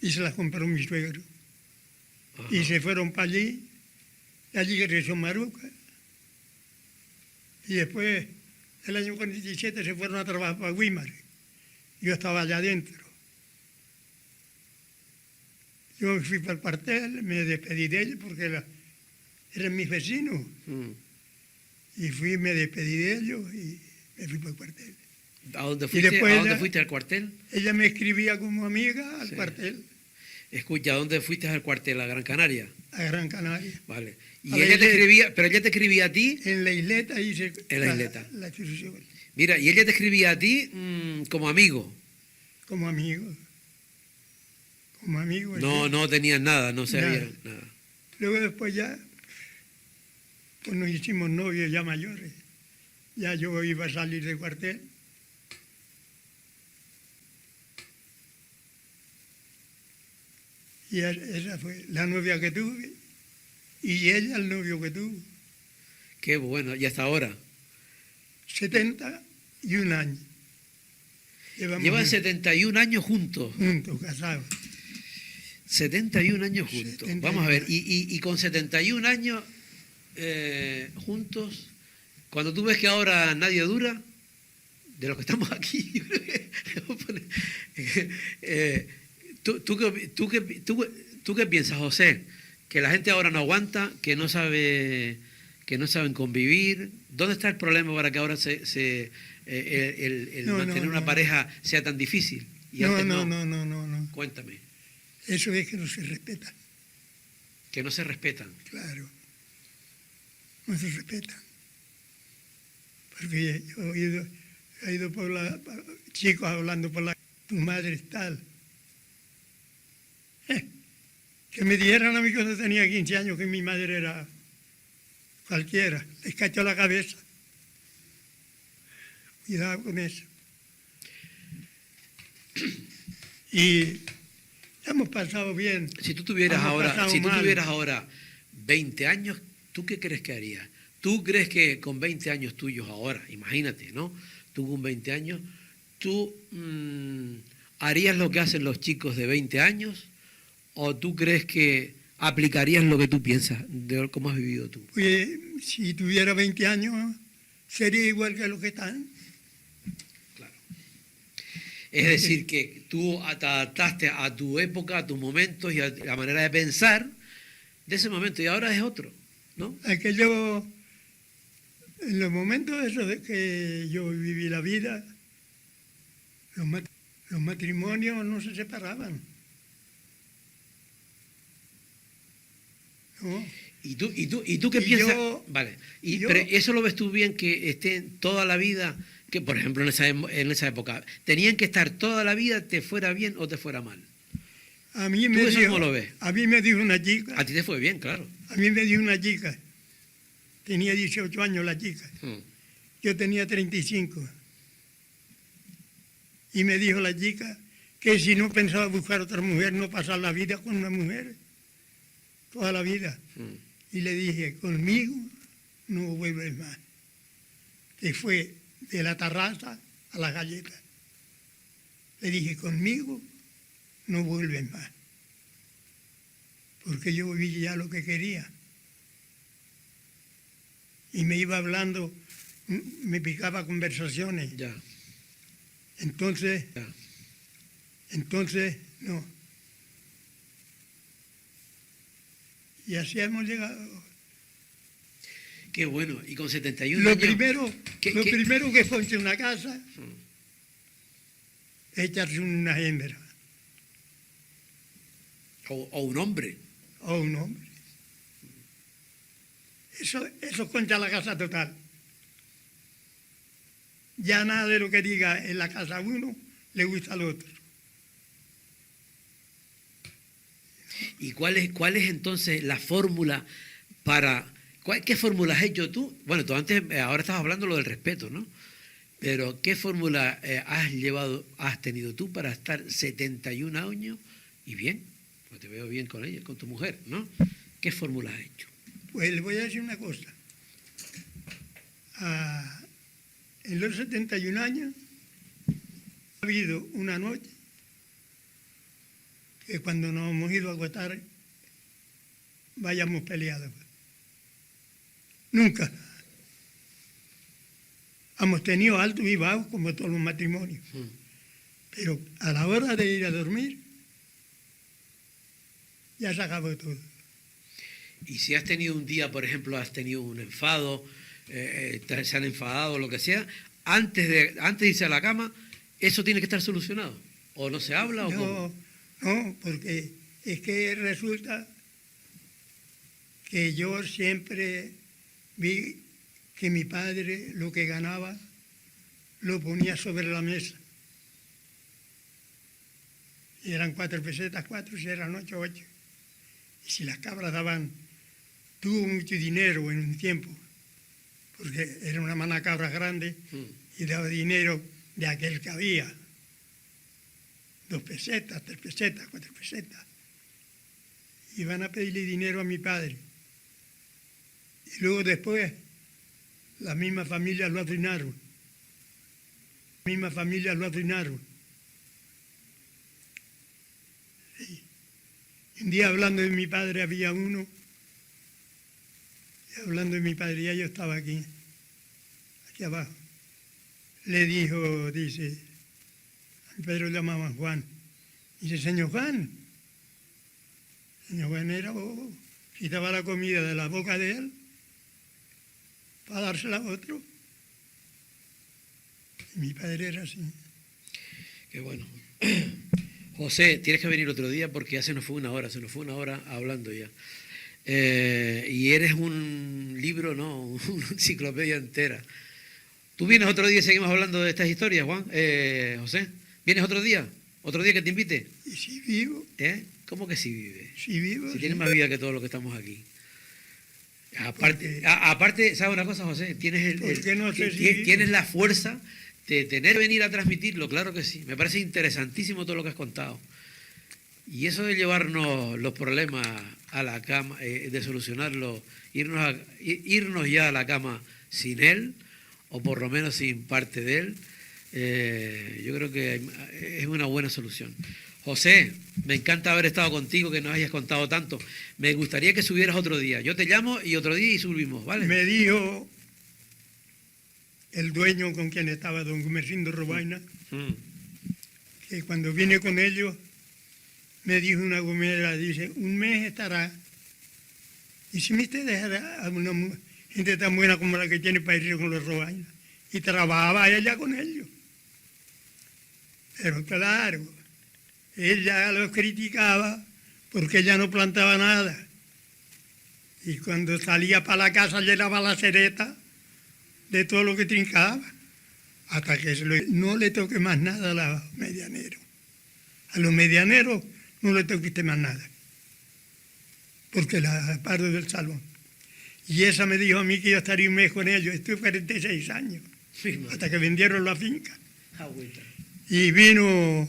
S2: y se las compró mi suegro.
S1: Ajá.
S2: Y se fueron para allí, y allí creció Maruca. Y después, el año 47, se fueron a trabajar para Guimar. Yo estaba allá adentro. Yo fui para el cuartel, me despedí de ellos porque eran mis vecinos.
S1: Mm.
S2: Y fui, me despedí de ellos y me fui para el cuartel.
S1: ¿A dónde fuiste?
S2: después
S1: ¿A dónde
S2: ella-
S1: fuiste al cuartel?
S2: Ella me escribía como amiga al
S1: Sí.
S2: cuartel,
S1: Escucha, ¿a dónde fuiste al cuartel? ¿A Gran Canaria?
S2: a Gran Canaria.
S1: Vale. Y
S2: A la
S1: ella te
S2: isleta.
S1: escribía, pero ella te escribía a ti,
S2: En la isleta hice
S1: En la isleta.
S2: la institución
S1: mira, y ella te escribía a ti como amigo.
S2: como amigo. Como amigo.
S1: No,
S2: sí.
S1: no tenían nada, no sabían
S2: Nada.
S1: nada.
S2: Luego después ya, pues nos hicimos novios ya mayores. Ya yo iba a salir del cuartel. Y esa fue la novia que tuve y ella el novio que tuvo.
S1: Qué bueno. ¿Y hasta ahora?
S2: 71 años.
S1: Llevan 71 años juntos.
S2: Juntos, casados.
S1: 71 años juntos.
S2: 71.
S1: Vamos a ver, y con 71 años juntos, cuando tú ves que ahora nadie dura, de los que estamos aquí, ¿tú qué piensas, José? Que la gente ahora no aguanta, que no saben convivir. ¿Dónde está el problema para que ahora mantener una pareja sea tan difícil? Y antes
S2: no.
S1: Cuéntame.
S2: Eso es que no se respetan.
S1: Que no se respetan.
S2: Claro. No se respetan. Porque yo he ido por chicos hablando por tu madre es tal. Que me dijeran a mí cuando tenía 15 años que mi madre era cualquiera. Les cachó la cabeza. Cuidado con eso. Y hemos pasado bien.
S1: Si tú tuvieras
S2: Hemos pasado
S1: ahora 20 años, ¿tú qué crees que harías? ¿Tú crees que con 20 años tuyos ahora, imagínate, ¿no? Tú con 20 años, ¿tú harías lo que hacen los chicos de 20 años? ¿O tú crees que aplicarías lo que tú piensas de cómo has vivido tú?
S2: Pues, si tuviera 20 años, sería igual que los que están.
S1: Claro. Es decir, que tú te adaptaste a tu época, a tus momentos y a la manera de pensar de ese momento, y ahora es otro, ¿no?
S2: Es que yo, en los momentos esos de que yo viví la vida, los matrimonios no se separaban. ¿No?
S1: ¿Y tú qué piensas? Vale. Pero eso lo ves tú bien, que estén toda la vida, que por ejemplo en esa época, tenían que estar toda la vida, te fuera bien o te fuera mal.
S2: A mí
S1: ¿Tú eso cómo lo ves?
S2: A mí me dijo una chica.
S1: A ti te fue bien, claro.
S2: A mí me dijo una chica. Tenía 18 años la chica. Yo tenía 35. Y me dijo la chica que si no pensaba buscar otra mujer, no pasar la vida con una mujer. Toda la vida. Y le dije, conmigo no vuelves más. Que fue de la terraza a la galleta. Le dije, conmigo no vuelves más. Porque yo viví ya lo que quería. Y me iba hablando, me picaba conversaciones.
S1: Ya.
S2: Entonces, no. Y así hemos llegado.
S1: Qué bueno. Y con 71
S2: Lo
S1: años...
S2: primero que fue en una casa es echarse una hembra.
S1: O un hombre.
S2: O un hombre. Eso concha la casa total. Ya nada de lo que diga en la casa uno le gusta al otro.
S1: ¿Y cuál es entonces la fórmula para... ¿Qué fórmula has hecho tú? Bueno, tú antes, ahora estás hablando lo del respeto, ¿no? Pero ¿qué fórmula has tenido tú para estar 71 años y bien? Pues te veo bien con ella, con tu mujer, ¿no? ¿Qué fórmula has hecho?
S2: Pues le voy a decir una cosa. En los 71 años ha habido una noche que cuando nos hemos ido a acostar vayamos peleados. Nunca. Hemos tenido altos y bajos como todos los matrimonios. Pero a la hora de ir a dormir ya se acabó todo.
S1: Y si has tenido un día, por ejemplo, has tenido un enfado, se han enfadado, lo que sea, antes de irse a la cama, ¿eso tiene que estar solucionado? ¿O no se habla o cómo?
S2: No, porque es que resulta que yo siempre vi que mi padre lo que ganaba lo ponía sobre la mesa. Y eran 4 pesetas, 4, si eran 8, 8. Y si las cabras tuvo mucho dinero en un tiempo, porque era una manacabra grande y daba dinero de aquel que había. 2 pesetas, 3 pesetas, 4 pesetas. y van a pedirle dinero a mi padre. Y luego después, la misma familia lo arruinaron. La misma familia lo arruinaron. Sí. Un día hablando de mi padre había uno, y hablando de mi padre, ya yo estaba aquí abajo. Le dijo, dice, a mi padre lo llamaban Juan. Dice, señor Juan era bobo, quitaba la comida de la boca de él para dársela a otro. Y mi padre era así.
S1: Qué bueno. José, tienes que venir otro día porque ya se nos fue una hora hablando ya. Y eres un libro, no, una enciclopedia entera. ¿Tú vienes otro día y seguimos hablando de estas historias, Juan? José, ¿vienes otro día? ¿Otro día que te invite?
S2: ¿Y si vivo?
S1: ¿Cómo que si vive?
S2: Si vivo.
S1: Si tienes más vida que todos los que estamos aquí. Aparte, ¿sabes una cosa, José? Tienes, tienes la fuerza de tener que venir a transmitirlo, claro que sí. Me parece interesantísimo todo lo que has contado. Y eso de llevarnos los problemas a la cama, de solucionarlos, irnos ya a la cama sin él, o por lo menos sin parte de él, yo creo que es una buena solución. José, me encanta haber estado contigo, que nos hayas contado tanto. Me gustaría que subieras otro día. Yo te llamo y otro día y subimos, ¿vale?
S2: Me dijo el dueño con quien estaba, don Gumersindo Robaina, que cuando vine con ellos, me dijo una gomera, dice, un mes estará. Y si me dejará a una gente tan buena como la que tiene para ir con los Robaina. Y trabajaba ella con ellos. Pero claro, ella los criticaba porque ella no plantaba nada. Y cuando salía para la casa llenaba la cereta de todo lo que trincaba, hasta que no le toque más nada a los medianeros. A los medianeros no le toquiste más nada, porque la paro del salón. Y esa me dijo a mí que yo estaría un mes con ellos. Estuve 46 años, sí, hasta que vendieron la finca. Y vino...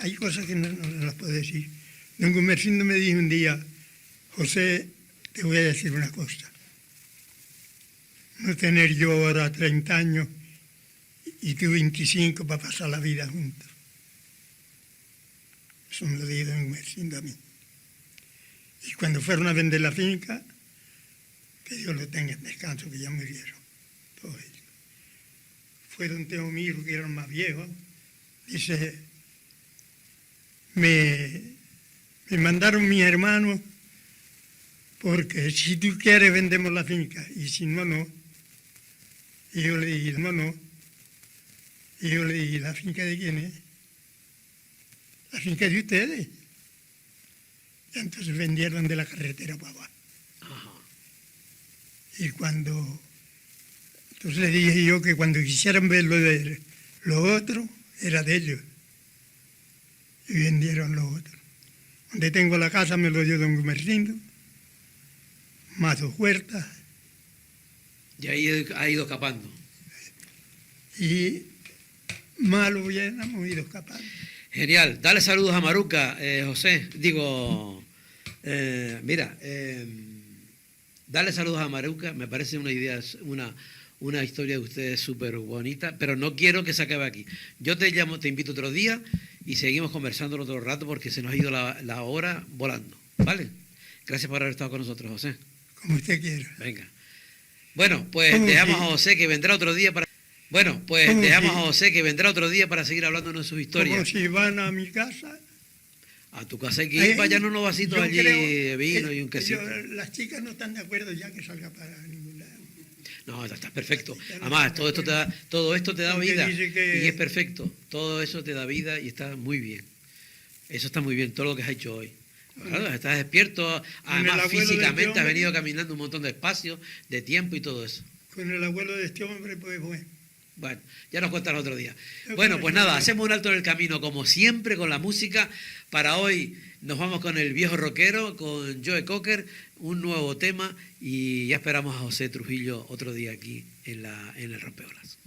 S2: hay cosas que no las puedo decir. Don Gumersindo me dijo un día, José, te voy a decir una cosa. No tener yo ahora 30 años y tú 25 para pasar la vida juntos. Eso me lo dijo don Gumersindo a mí. Y cuando fueron a vender la finca, que Dios lo tenga en descanso, que ya murieron todos ellos. Fue don Teomiro, que era el más viejo, dice, me mandaron mis hermanos porque si tú quieres vendemos la finca y si no, no. Y yo le dije, no. Y yo le dije, ¿la finca de quién es? La finca de ustedes. Y entonces vendieron de la carretera para abajo. Y entonces le dije yo que cuando quisieran ver lo otro, era de ellos. Y vendieron lo otro. Donde tengo la casa me lo dio don Gumersindo, más 2 huertas.
S1: Y ahí ha ido escapando.
S2: Y malo bien hemos ido escapando.
S1: Genial. Dale saludos a Maruca, José. Dale saludos a Maruca. Me parece una idea, una historia de ustedes súper bonita, pero no quiero que se acabe aquí. Yo te llamo, te invito otro día y seguimos conversando otro rato porque se nos ha ido la hora volando. ¿Vale? Gracias por haber estado con nosotros, José.
S2: Como usted quiera.
S1: Venga. Bueno, pues dejamos a José que vendrá otro día para... a José que vendrá otro día para seguir hablándonos de sus historias.
S2: Como si van a mi casa.
S1: A tu casa hay que ir para allá unos vasitos allí de vino y un quesito.
S2: Las chicas no están de acuerdo ya que salga para ningún lado.
S1: No, está perfecto. Además, todo esto te da vida y es perfecto. Todo eso te da vida y está muy bien. Eso está muy bien, todo lo que has hecho hoy. Claro, estás despierto, además físicamente has venido caminando un montón de espacio, de tiempo y todo eso.
S2: Con el abuelo de este hombre, pues bueno.
S1: Bueno, ya nos cuentas otro día. Bueno, pues nada, hacemos un alto en el camino, como siempre, con la música. Para hoy nos vamos con el viejo rockero, con Joe Cocker, un nuevo tema, y ya esperamos a José Trujillo otro día aquí en el Rompeolas.